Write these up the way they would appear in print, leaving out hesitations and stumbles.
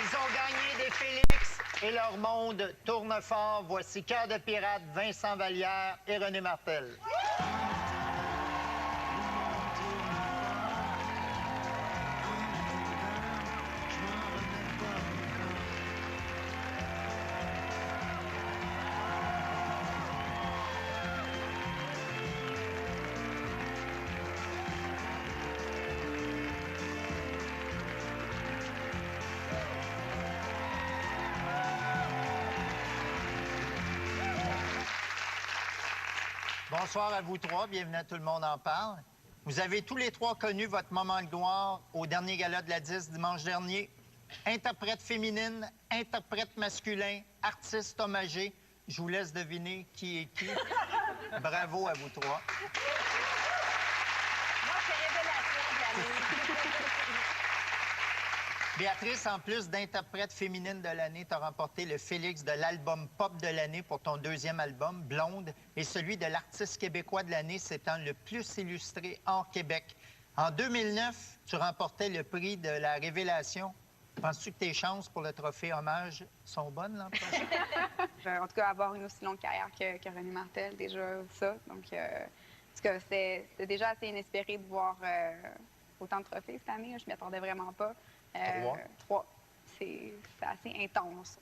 Ils ont gagné des Félix et leur monde tourne fort. Voici Cœur de pirate, Vincent Vallière et René Martel. Bonsoir à vous trois. Bienvenue à Tout le monde en parle. Vous avez tous les trois connu votre moment de gloire au dernier gala de la 10 dimanche dernier. Interprète féminine, interprète masculin, artiste hommagé. Je vous laisse deviner qui est qui. Bravo à vous trois. Moi, c'est révélation de l'année. Béatrice, en plus d'interprète féminine de l'année, tu as remporté le Félix de l'album pop de l'année pour ton deuxième album, Blonde, et celui de l'artiste québécois de l'année s'étant le plus illustré hors Québec. En 2009, tu remportais le prix de la Révélation. Penses-tu que tes chances pour le trophée hommage sont bonnes l'an prochain? En tout cas, avoir une aussi longue carrière que René Martel, déjà ça. Donc, en tout cas, c'était déjà assez inespéré de voir autant de trophées cette année. Je m'y attendais vraiment pas. Trois. C'est assez intense.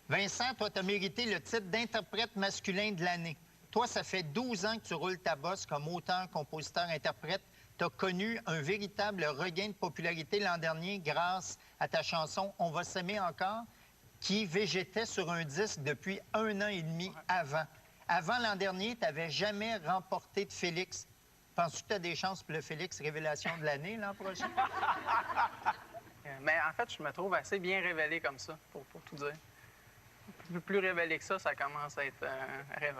Vincent, toi, tu as mérité le titre d'interprète masculin de l'année. Toi, ça fait 12 ans que tu roules ta bosse comme auteur, compositeur, interprète. Tu as connu un véritable regain de popularité l'an dernier grâce à ta chanson « On va s'aimer encore » qui végétait sur un disque depuis 1 an et demi avant. Avant l'an dernier, tu n'avais jamais remporté de Félix. Penses-tu que tu as des chances pour le Félix Révélation de l'année l'an prochain? Mais en fait, je me trouve assez bien révélé comme ça, pour tout dire. Plus révélé que ça commence à être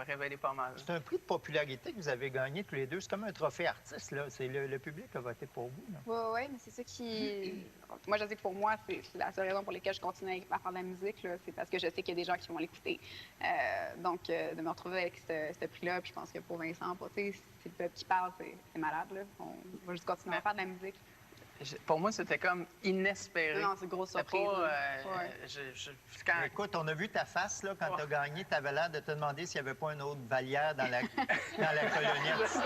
révélé pas mal. C'est un prix de popularité que vous avez gagné tous les deux. C'est comme un trophée artiste, là. C'est le public qui a voté pour vous, là. Oui, mais c'est ça qui... Moi, je sais que pour moi, c'est la seule raison pour laquelle je continue à faire de la musique, là. C'est parce que je sais qu'il y a des gens qui vont l'écouter. Donc, de me retrouver avec ce prix-là, puis je pense que pour Vincent, c'est le peuple qui parle, c'est malade, là. On va juste continuer à faire de la musique. Pour moi, c'était comme inespéré. Non, c'est une grosse surprise. Écoute, on a vu ta face là, quand tu as gagné. Tu avais l'air de te demander s'il n'y avait pas un autre Vallière dans la colonie artistique.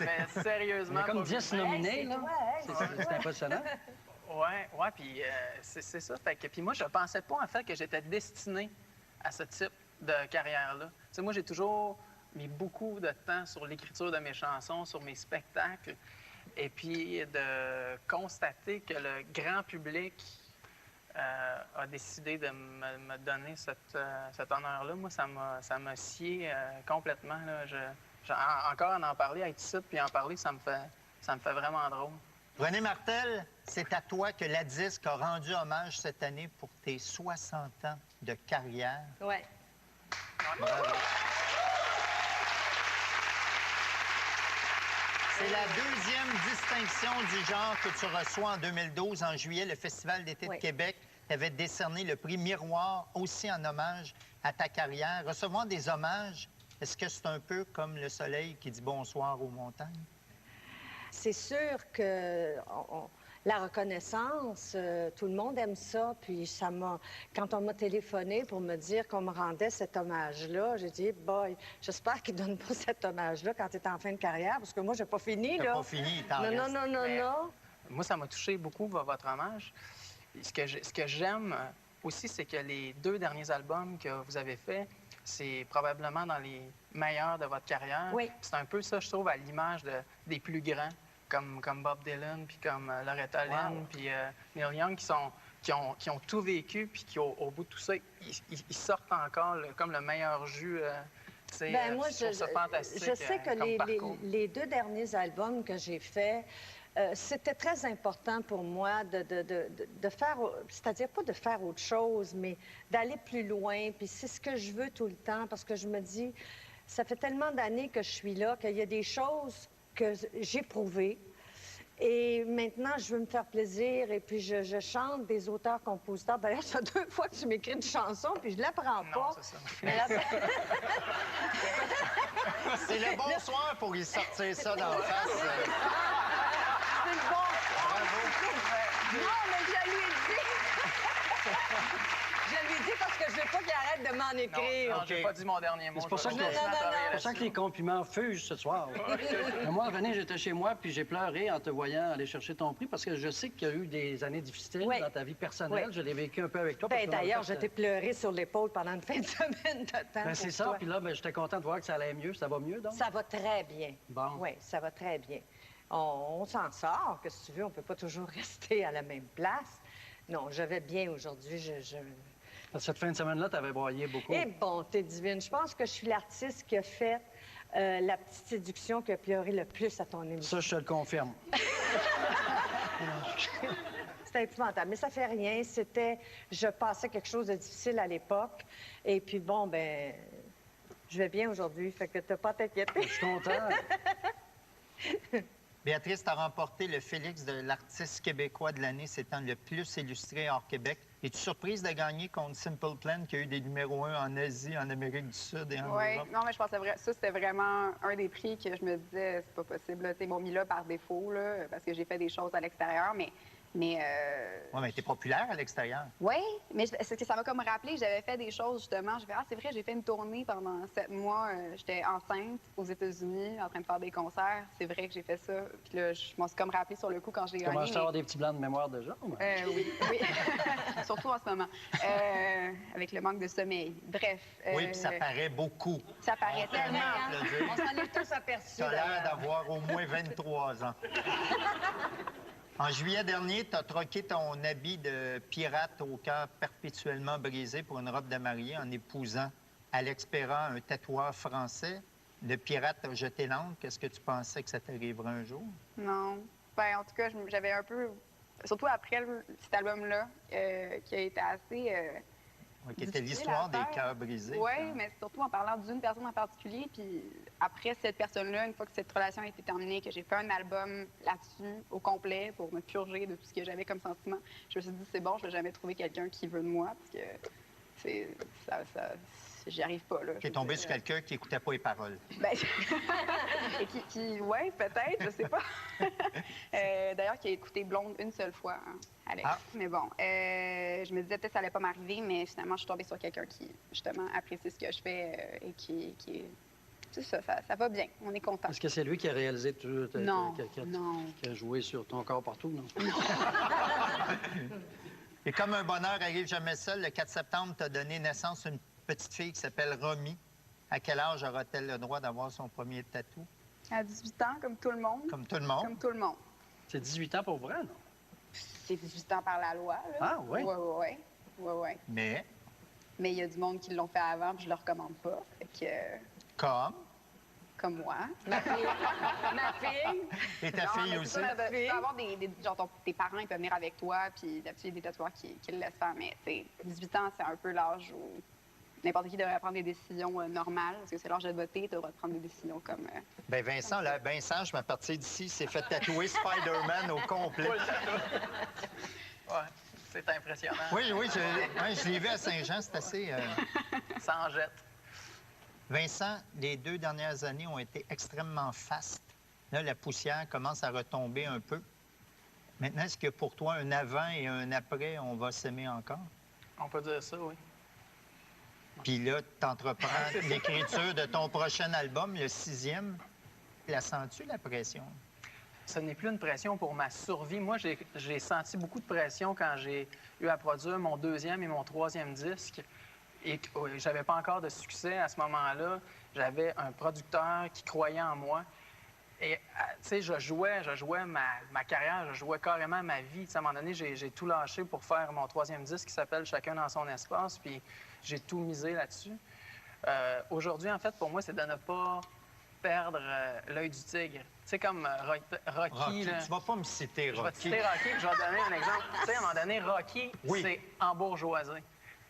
Mais sérieusement... Il y a comme 10 nominés, là. C'est impressionnant. Oui, puis c'est ça. Puis moi, je pensais pas, en fait, que j'étais destiné à ce type de carrière-là. Tu sais, moi, j'ai toujours mis beaucoup de temps sur l'écriture de mes chansons, sur mes spectacles. Et puis de constater que le grand public a décidé de me donner cet honneur-là, moi, ça m'a scié complètement. Là. Encore en parler, être ici, puis en parler, ça me fait vraiment drôle. René Martel, c'est à toi que la disque a rendu hommage cette année pour tes 60 ans de carrière. Oui. Bravo. C'est la deuxième distinction du genre que tu reçois en 2012, en juillet, le Festival d'été de Québec. Tu avais décerné le prix Miroir, aussi en hommage à ta carrière. Recevoir des hommages, est-ce que c'est un peu comme le soleil qui dit bonsoir aux montagnes? C'est sûr que la reconnaissance, tout le monde aime ça. Puis ça m'a... Quand on m'a téléphoné pour me dire qu'on me rendait cet hommage-là, j'ai dit, boy, j'espère qu'ils ne donnent pas cet hommage-là quand tu es en fin de carrière, parce que moi, j'ai pas fini, là. T'as pas fini, t'en restes. Non. Moi, ça m'a touché beaucoup, votre hommage. Ce que j'aime aussi, c'est que les 2 derniers albums que vous avez faits, c'est probablement dans les meilleurs de votre carrière. Oui. C'est un peu ça, je trouve, à l'image des plus grands, comme Bob Dylan, puis comme Loretta Lynn, puis Neil Young, qui ont tout vécu, puis qui, au bout de tout ça, ils sortent encore comme le meilleur jus. Moi, je sais que les 2 derniers albums que j'ai faits, c'était très important pour moi de faire, c'est-à-dire pas de faire autre chose, mais d'aller plus loin. Puis c'est ce que je veux tout le temps, parce que je me dis, ça fait tellement d'années que je suis là, qu'il y a des choses que j'ai prouvées. Et maintenant, je veux me faire plaisir et puis je chante des auteurs-compositeurs. D'ailleurs, ça fait 2 fois que tu m'écris une chanson puis je la prends pas. C'est ça. Mais C'est le bonsoir pour y sortir ça dans la face. C'est le bon. Bravo. Non, mais je lui ai dit. Je lui dis parce que je veux pas qu'il arrête de m'en écrire. Non, j'ai pas dit mon dernier mot. C'est pour ça que, non. pour ça que les compliments fusent ce soir. Mais moi, René, j'étais chez moi, puis j'ai pleuré en te voyant aller chercher ton prix, parce que je sais qu'il y a eu des années difficiles dans ta vie personnelle. Je l'ai vécu un peu avec toi. Ben, d'ailleurs, je t'ai pleuré sur l'épaule pendant une fin de semaine de temps. Ben, c'est ça, puis là, ben, j'étais content de voir que ça allait mieux. Ça va mieux, donc? Ça va très bien. Bon. Oui, ça va très bien. On s'en sort, que si tu veux, on peut pas toujours rester à la même place. Non, je vais bien aujourd'hui. Cette fin de semaine-là, tu avais broyé beaucoup. Eh bon, t'es divine. Je pense que je suis l'artiste qui a fait la petite séduction qui a pleuré le plus à ton émission. Ça, je te le confirme. C'était épouvantable, mais ça fait rien. Je passais quelque chose de difficile à l'époque. Et puis bon, ben, je vais bien aujourd'hui, fait que t'as pas à t'inquiéter. Je suis content. Béatrice, tu as remporté le Félix de l'artiste québécois de l'année s'étant le plus illustré hors Québec. Es-tu surprise de gagner contre Simple Plan, qui a eu des numéros 1 en Asie, en Amérique du Sud et en Europe? Non, mais je pensais ça, c'était vraiment un des prix que je me disais, c'est pas possible. Ils m'ont mis là par défaut, là, parce que j'ai fait des choses à l'extérieur, mais Oui, mais t'es populaire à l'extérieur. Oui, mais c'est que ça m'a comme rappelé, j'avais fait des choses, justement. Je fais, c'est vrai, j'ai fait une tournée pendant 7 mois. J'étais enceinte aux États-Unis, en train de faire des concerts. C'est vrai que j'ai fait ça. Puis là, je m'en suis comme rappelé sur le coup quand j'ai gagné. Tu commences à avoir des petits blancs de mémoire déjà? Oui. Surtout en ce moment. Avec le manque de sommeil. Bref. Oui, puis ça paraît beaucoup. Ça paraît tellement. On s'en est tous aperçus. Tu as l'air d'avoir au moins 23 ans. En juillet dernier, tu as troqué ton habit de pirate au cœur perpétuellement brisé pour une robe de mariée en épousant Alex Perra, un tatoueur français. Le pirate a jeté l'ancre. Est-ce que tu pensais que ça t'arriverait un jour? Non. Ben, en tout cas, j'avais un peu... Surtout après cet album-là, qui a été assez... Qui était l'histoire des cœurs brisés. Oui, mais surtout en parlant d'une personne en particulier. Puis après cette personne-là, une fois que cette relation a été terminée, que j'ai fait un album là-dessus au complet pour me purger de tout ce que j'avais comme sentiment, je me suis dit, c'est bon, je vais jamais trouver quelqu'un qui veut de moi, parce que j'y arrive pas, là. Tu es tombé sur quelqu'un qui n'écoutait pas les paroles. Ben, et oui, peut-être, je sais pas. D'ailleurs, qui a écouté Blonde une seule fois, hein, Alex. Ah. Mais bon, je me disais peut-être que ça allait pas m'arriver, mais finalement, je suis tombée sur quelqu'un qui, justement, apprécie ce que je fais et qui c'est ça va bien. On est content. Est-ce que c'est lui qui a réalisé tout? Non. Qui a joué sur ton corps partout, non? Et comme un bonheur arrive jamais seul, le 4 septembre, tu as donné naissance à une petite fille qui s'appelle Romy. À quel âge aura-t-elle le droit d'avoir son premier tatou? À 18 ans, comme tout le monde. Comme tout le monde? Comme tout le monde. C'est 18 ans pour vrai, non? C'est 18 ans par la loi, là. Ah, oui? Oui. Mais il y a du monde qui l'ont fait avant, puis je le recommande pas. Fait que... Comme moi. Ma fille. Et ta fille aussi? Tu peux avoir genre tes parents, ils peuvent venir avec toi, puis d'habitude, il y a des tatoueurs qui le laissent faire. Mais 18 ans, c'est un peu l'âge où n'importe qui devrait prendre des décisions normales, parce que c'est l'âge de voter, tu devrais prendre des décisions comme... Bien, Vincent, là, bien sage, mais à partir d'ici, s'est fait tatouer Spider-Man au complet. Oui, c'est impressionnant. Oui, je l'ai vu à Saint-Jean, c'est assez... Sans jette. Vincent, les 2 dernières années ont été extrêmement fastes. Là, la poussière commence à retomber un peu. Maintenant, est-ce que pour toi, un avant et un après, on va s'aimer encore? On peut dire ça, oui. Puis là, tu entreprends l'écriture de ton prochain album, le 6e. La sens-tu, la pression? Ce n'est plus une pression pour ma survie. Moi, j'ai senti beaucoup de pression quand j'ai eu à produire mon 2e et mon 3e disque. Et j'avais pas encore de succès à ce moment-là. J'avais un producteur qui croyait en moi. Et, tu sais, je jouais ma carrière, je jouais carrément ma vie. T'sais, à un moment donné, j'ai tout lâché pour faire mon 3e disque qui s'appelle « Chacun dans son espace », puis j'ai tout misé là-dessus. Aujourd'hui, en fait, pour moi, c'est de ne pas perdre l'œil du tigre. Tu sais, comme Rocky, là, tu vas pas me citer Rocky. Je vais te citer Rocky, puis je vais te donner un exemple. Tu sais, à un moment donné, Rocky, c'est embourgeoisé.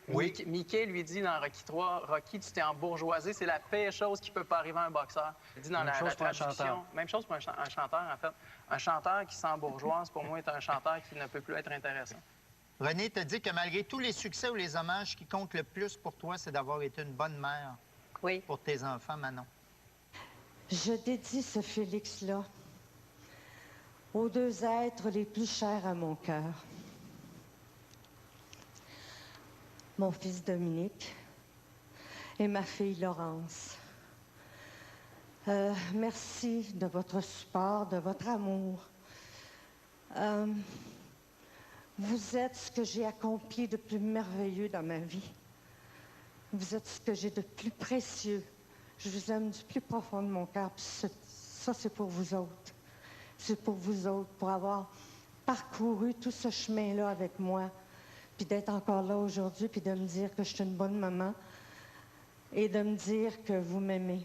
Oui. Mickey lui dit dans Rocky 3, Rocky, tu t'es embourgeoisé, c'est la pire chose qui peut pas arriver à un boxeur. Il dit dans la traduction. Même chose pour un chanteur, en fait. Un chanteur qui s'embourgeoise, pour moi, est un chanteur qui ne peut plus être intéressant. René t'a dit que malgré tous les succès ou les hommages, ce qui compte le plus pour toi, c'est d'avoir été une bonne mère pour tes enfants, Manon. Je dédie ce Félix-là aux 2 êtres les plus chers à mon cœur. mon fils Dominique et ma fille Laurence. Merci de votre support, de votre amour. Vous êtes ce que j'ai accompli de plus merveilleux dans ma vie. Vous êtes ce que j'ai de plus précieux. Je vous aime du plus profond de mon cœur. Ça, c'est pour vous autres. C'est pour vous autres, pour avoir parcouru tout ce chemin-là avec moi, puis d'être encore là aujourd'hui, puis de me dire que je suis une bonne maman et de me dire que vous m'aimez.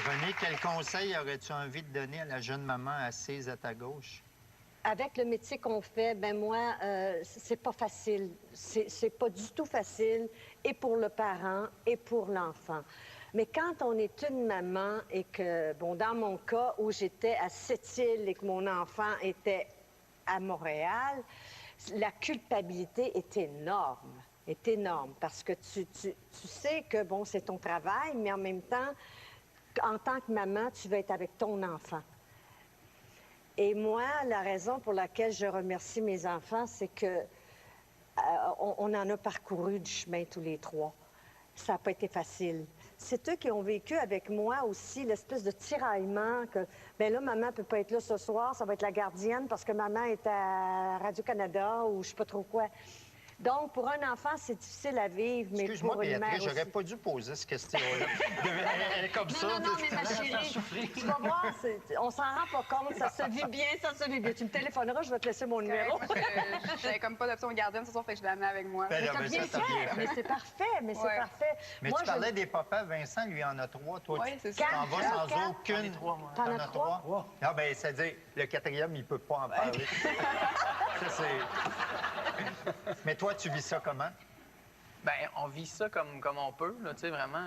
Renée, quel conseil aurais-tu envie de donner à la jeune maman assise à ta gauche? Avec le métier qu'on fait, ben moi, c'est pas facile. C'est pas du tout facile, et pour le parent, et pour l'enfant. Mais quand on est une maman et que, bon, dans mon cas, où j'étais à Sept-Îles et que mon enfant était à Montréal, la culpabilité est énorme. Est énorme, parce que tu sais que, bon, c'est ton travail, mais en même temps, en tant que maman, tu veux être avec ton enfant. Et moi, la raison pour laquelle je remercie mes enfants, c'est que on en a parcouru du chemin tous les trois. Ça n'a pas été facile. C'est eux qui ont vécu avec moi aussi l'espèce de tiraillement que, bien là, maman ne peut pas être là ce soir, ça va être la gardienne parce que maman est à Radio-Canada ou je ne sais pas trop quoi. Donc, pour un enfant, c'est difficile à vivre, mais pour une mère aussi. J'aurais pas dû poser cette question-là. Elle est comme ça. Non, mais ma chérie, tu vas voir, on s'en rend pas compte, ça se vit bien, ça se vit bien. Tu me téléphoneras, je vais te laisser mon numéro. J'avais comme pas d'option gardienne ce soir, fait que je l'ai amené avec moi. Mais t'as bien fait, mais c'est parfait, mais c'est parfait. Mais moi, tu parlais des papas, Vincent, lui, en a 3. Toi, tu t'en vas sans aucune. T'en as 3? Ah, bien, c'est-à-dire, le 4e, il peut pas en parler. Ça, c'est... Mais toi, tu vis ça comment? Bien, on vit ça comme on peut, là, tu sais, vraiment.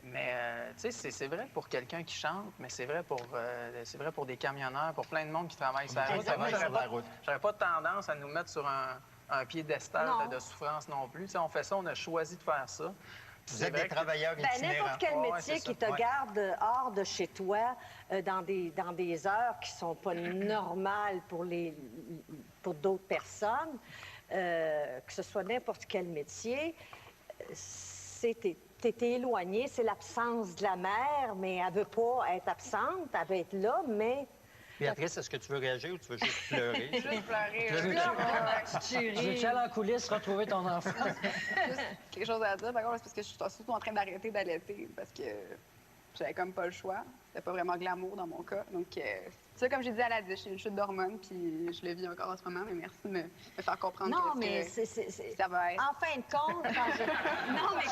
Mais, tu sais, c'est vrai pour quelqu'un qui chante, mais c'est vrai pour des camionneurs, pour plein de monde qui travaille sur la route. J'aurais pas tendance à nous mettre sur un piédestal de souffrance non plus. Tu sais, on fait ça, on a choisi de faire ça. Vous êtes des travailleurs itinérants. N'importe quel métier qui te garde hors de chez toi, dans des heures qui sont pas normales pour d'autres personnes, que ce soit n'importe quel métier, t'es éloigné, c'est l'absence de la mère, mais elle veut pas être absente, elle veut être là, mais... Béatrice, est-ce que tu veux réagir ou tu veux juste pleurer? Juste pleurer. Tu veux-tu aller en coulisses retrouver ton enfant? Juste quelque chose à dire, par contre, c'est parce que je suis surtout en train d'arrêter d'allaiter, parce que j'avais comme pas le choix. C'était pas vraiment glamour dans mon cas. Donc, ça, comme j'ai dit à la j'ai une chute d'hormones, puis je le vis encore en ce moment, mais merci de me faire comprendre ça va être. En fin de compte, quand je... Non, mais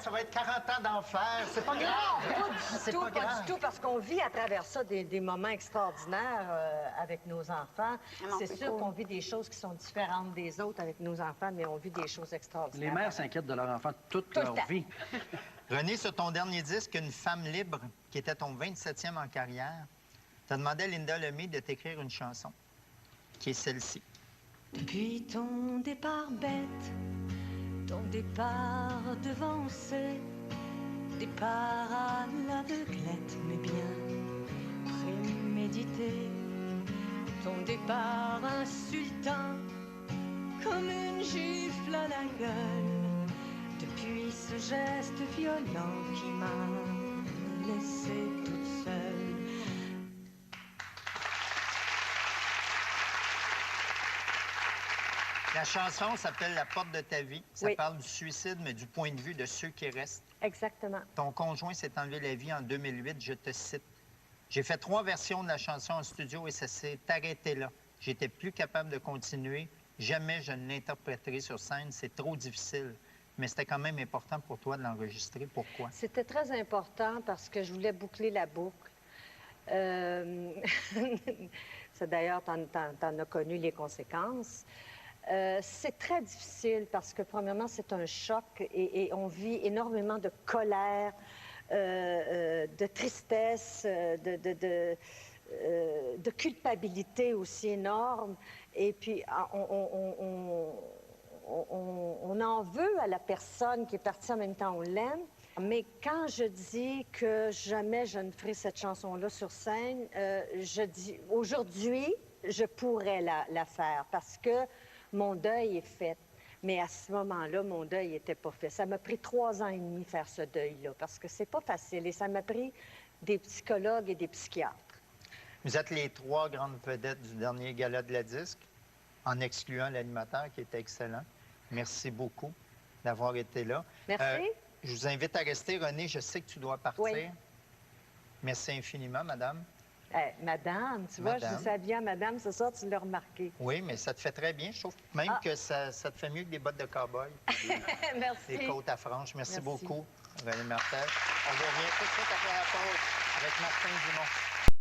ça va être 40 ans d'enfer. C'est pas grave. Non, pas du tout, parce qu'on vit à travers ça des moments extraordinaires avec nos enfants. C'est sûr qu'on vit des choses qui sont différentes des autres avec nos enfants, mais on vit des choses extraordinaires. Les mères s'inquiètent de leurs enfants toute leur vie. Renée, sur ton dernier disque, Une femme libre, qui était ton 27e en carrière, tu as demandé à Linda Lemay de t'écrire une chanson, qui est celle-ci. Depuis ton départ bête, ton départ devancé, départ à l'aveuglette, mais bien prémédité, ton départ insultant, comme une gifle à la gueule. Depuis ce geste violent qui m'a laissée toute seule. La chanson s'appelle La porte de ta vie. Ça parle du suicide, mais du point de vue de ceux qui restent. Exactement. Ton conjoint s'est enlevé la vie en 2008, je te cite. J'ai fait 3 versions de la chanson en studio et ça s'est arrêté là. J'étais plus capable de continuer. Jamais je ne l'interpréterai sur scène. C'est trop difficile. Mais c'était quand même important pour toi de l'enregistrer. Pourquoi? C'était très important parce que je voulais boucler la boucle. D'ailleurs, t'en as connu les conséquences. C'est très difficile parce que, premièrement, c'est un choc et on vit énormément de colère, de tristesse, de culpabilité aussi énorme. Et puis, on en veut à la personne qui est partie en même temps, on l'aime. Mais quand je dis que jamais je ne ferai cette chanson-là sur scène, je dis aujourd'hui, je pourrais la faire parce que mon deuil est fait. Mais à ce moment-là, mon deuil n'était pas fait. Ça m'a pris 3 ans et demi faire ce deuil-là parce que c'est pas facile. Et ça m'a pris des psychologues et des psychiatres. Vous êtes les 3 grandes vedettes du dernier gala de la disque, en excluant l'animateur qui était excellent. Merci beaucoup d'avoir été là. Merci. Je vous invite à rester. René, je sais que tu dois partir. Oui. Merci infiniment, madame. Madame, tu vois, je vous habille à madame ce soir, tu l'as remarqué. Oui, mais ça te fait très bien. Je trouve même que ça te fait mieux que des bottes de cow-boy. Merci. Des côtes à franges. Merci beaucoup, René Martel. On revient tout de suite après la pause avec Martin Dumont.